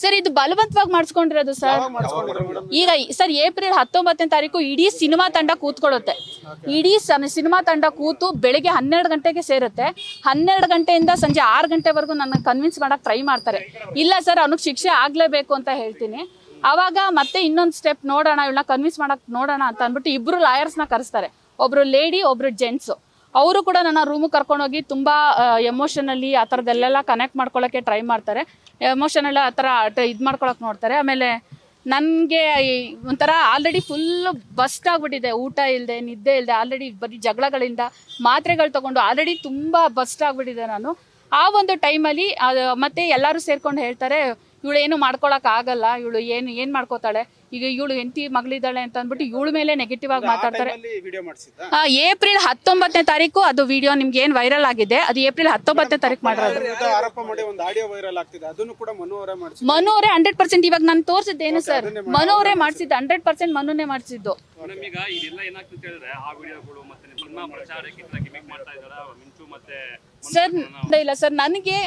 Sir ಇದು ಬಲವಂತವಾಗಿ ಮಾಡಿಸ್ಕೊಂಡಿರೋದು sir. ಈಗ ಸರ್ ಏಪ್ರಿಲ್ 19ನೇ ತಾರೀಕು ಇಡೀ ಸಿನಿಮಾ ತಂಡ ಕೂತ್ಕೊಳ್ಳುತ್ತೆ. ಇಡೀ ಸಿನಿಮಾ ತಂಡ ಕೂತು ಬೆಳಿಗ್ಗೆ 12 ಗಂಟೆಗೆ ಸೇರುತ್ತೆ. 12 ಗಂಟೆಯಿಂದ ಸಂಜೆ 6 ಗಂಟೆವರೆಗೂ ನನ್ನ ಕನ್ವಿನ್ಸ್ ಮಾಡಕ್ ಟ್ರೈ ಮಾಡ್ತಾರೆ. ಇಲ್ಲ ಸರ್ ಅವನಿಗೆ ಶಿಕ್ಷೆ ಆಗ್ಲೇಬೇಕು ಅಂತ ಹೇಳ್ತೀನಿ. ಅವಾಗ ಮತ್ತೆ ಇನ್ನೊಂದು ಸ್ಟೆಪ್ ನೋಡೋಣ, ಇವಳನ್ನ ಕನ್ವಿನ್ಸ್ ಮಾಡಕ್ ನೋಡೋಣ ಅಂತ ಅಂದ್ಬಿಟ್ಟು ಇಬ್ರು ಲಾಯರ್ಸ್ನ ಕರೆಸ್ತಾರೆ. ಒಬ್ರು ಲೇಡಿ, ಒಬ್ರು ಜೆಂಟ್ಸು. ಅವರು ಕೂಡ ನನ್ನ ರೂಮಿಗೆ ಕರ್ಕೊಂಡೋಗಿ ತುಂಬ ಎಮೋಷನಲಿ ಆ ಥರದ್ದೆಲ್ಲ ಕನೆಕ್ಟ್ ಮಾಡ್ಕೊಳ್ಳೋಕ್ಕೆ ಟ್ರೈ ಮಾಡ್ತಾರೆ. ಎಮೋಷನಲ್ ಆ ಥರ ಇದು ಮಾಡ್ಕೊಳಕ್ಕೆ ನೋಡ್ತಾರೆ. ಆಮೇಲೆ ನನಗೆ ಒಂಥರ ಆಲ್ರೆಡಿ ಫುಲ್ಲು ಬಸ್ಟ್ ಆಗಿಬಿಟ್ಟಿದೆ. ಊಟ ಇಲ್ಲದೆ, ನಿದ್ದೆ ಇಲ್ಲದೆ, ಆಲ್ರೆಡಿ ಬರೀ ಜಗಳಗಳಿಂದ ಮಾತ್ರೆಗಳು ತೊಗೊಂಡು ಆಲ್ರೆಡಿ ತುಂಬ ಬಸ್ಟ್ ಆಗಿಬಿಟ್ಟಿದೆ ನಾನು. ಆ ಒಂದು ಟೈಮಲ್ಲಿ ಮತ್ತೆ ಎಲ್ಲರೂ ಸೇರ್ಕೊಂಡು ಹೇಳ್ತಾರೆ, ಇವಳು ಏನು ಮಾಡ್ಕೊಳಕ್ ಆಗಲ್ಲ, ಇವಳು ಏನು ಮಾಡ್ಕೋತಾಳೆ, ಈಗ ಇವಳು ಹೆಂಡತಿ ಮಗಳಿದ್ದಾಳೆ ಅಂತ ಅಂದ್ಬಿಟ್ಟು ಇವಳ ಮೇಲೆ ನೆಗೆಟಿವ್ ಆಗಿ ಮಾತಾಡ್ತಾರೆ. ಏಪ್ರಿಲ್ 19ನೇ ತಾರೀಕು ಅದು ವಿಡಿಯೋ ನಿಮ್ಗೆ ಏನ್ ವೈರಲ್ ಆಗಿದೆ, ಅದು ಏಪ್ರಿಲ್ 19ನೇ ತಾರೀಕು ಮಾಡಿರೋದು. ಮನು ಅವರೇ 100%. ಇವಾಗ ನಾನು ತೋರಿಸಿದ್ದೇನು ಸರ್, ಮನು ಅವರೇ ಮಾಡಿಸಿದ್ದು, 100% ಮನುನೇ ಮಾಡಿಸಿದ್ದು. ಸರ್ ಇಲ್ಲ ಸರ್, ನನಗೆ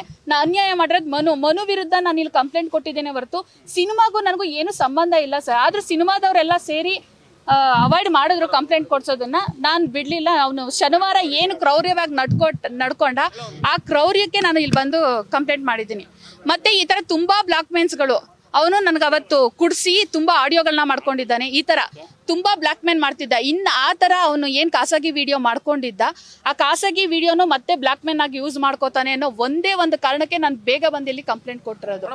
ಅನ್ಯಾಯ ಮಾಡಿರೋದು ಮನು ವಿರುದ್ಧ ನಾನು ಇಲ್ಲಿ ಕಂಪ್ಲೇಂಟ್ ಕೊಟ್ಟಿದ್ದೇನೆ ಹೊರತು ಸಿನಿಮಾಗೂ ನನಗೂ ಏನು ಸಂಬಂಧ ಇಲ್ಲ ಸರ್. ಆದ್ರೂ ಸಿನಿಮಾದವರೆಲ್ಲ ಸೇರಿ ಅವಾಯ್ಡ್ ಮಾಡಿದ್ರು ಕಂಪ್ಲೇಂಟ್ ಕೊಡ್ಸೋದನ್ನ. ನಾನು ಬಿಡ್ಲಿಲ್ಲ. ಅವನು ಶನಿವಾರ ಏನು ಕ್ರೌರ್ಯವಾಗಿ ನಡ್ಕೊಂಡ ಆ ಕ್ರೌರ್ಯಕ್ಕೆ ನಾನು ಇಲ್ಲಿ ಬಂದು ಕಂಪ್ಲೇಂಟ್ ಮಾಡಿದ್ದೀನಿ. ಮತ್ತೆ ಈ ತರ ತುಂಬಾ ಬ್ಲಾಕ್ ಮೇನ್ಸ್ಗಳು ಅವನು ನನಗೆ ಅವತ್ತು ಕುಡಿಸಿ ತುಂಬಾ ಆಡಿಯೋಗಳನ್ನ ಮಾಡ್ಕೊಂಡಿದ್ದಾನೆ. ಈ ತರ ತುಂಬಾ ಬ್ಲಾಕ್ ಮೇನ್ ಮಾಡ್ತಿದ್ದ. ಇನ್ನು ಆ ತರ ಅವನು ಏನ್ ಖಾಸಗಿ ವಿಡಿಯೋ ಮಾಡ್ಕೊಂಡಿದ್ದ, ಆ ಖಾಸಗಿ ವಿಡಿಯೋನು ಮತ್ತೆ ಬ್ಲಾಕ್ ಮೇನ್ ಆಗಿ ಯೂಸ್ ಮಾಡ್ಕೋತಾನೆ ಅನ್ನೋ ಒಂದೇ ಒಂದು ಕಾರಣಕ್ಕೆ ನಾನು ಬೇಗ ಬಂದು ಇಲ್ಲಿ ಕಂಪ್ಲೇಂಟ್ ಕೊಟ್ಟಿರೋದು.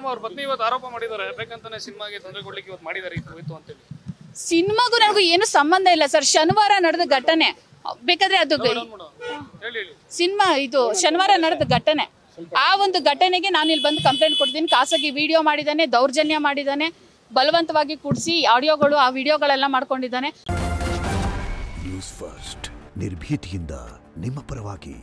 ಸಿನಿಮಾಗೂ ನನಗೂ ಏನು ಸಂಬಂಧ ಇಲ್ಲ ಸರ್. ಶನಿವಾರ ನಡೆದ ಘಟನೆ, ಬೇಕಾದ್ರೆ ಅದು ಸಿನಿಮಾ ಇದು ಶನಿವಾರ ನಡೆದ ಘಟನೆ. ಆ ಒಂದು ಘಟನೆಗೆ ನಾನು ಇಲ್ಲಿ ಬಂದು ಕಂಪ್ಲೇಂಟ್ ಕೊಡ್ತೀನಿ. ಖಾಸಗಿ ವಿಡಿಯೋ ಮಾಡಿದ್ದಾನೆ, ದೌರ್ಜನ್ಯ ಮಾಡಿದ್ದಾನೆ, ಬಲವಂತವಾಗಿ ಕುಡಿಸಿ ಆಡಿಯೋಗಳು, ಆ ವಿಡಿಯೋಗಳೆಲ್ಲ ಮಾಡ್ಕೊಂಡಿದ್ದಾನೆ. ನ್ಯೂಸ್ ಫಸ್ಟ್, ನಿರ್ಭೀತಿಯಿಂದ ನಿಮ್ಮ ಪರವಾಗಿ.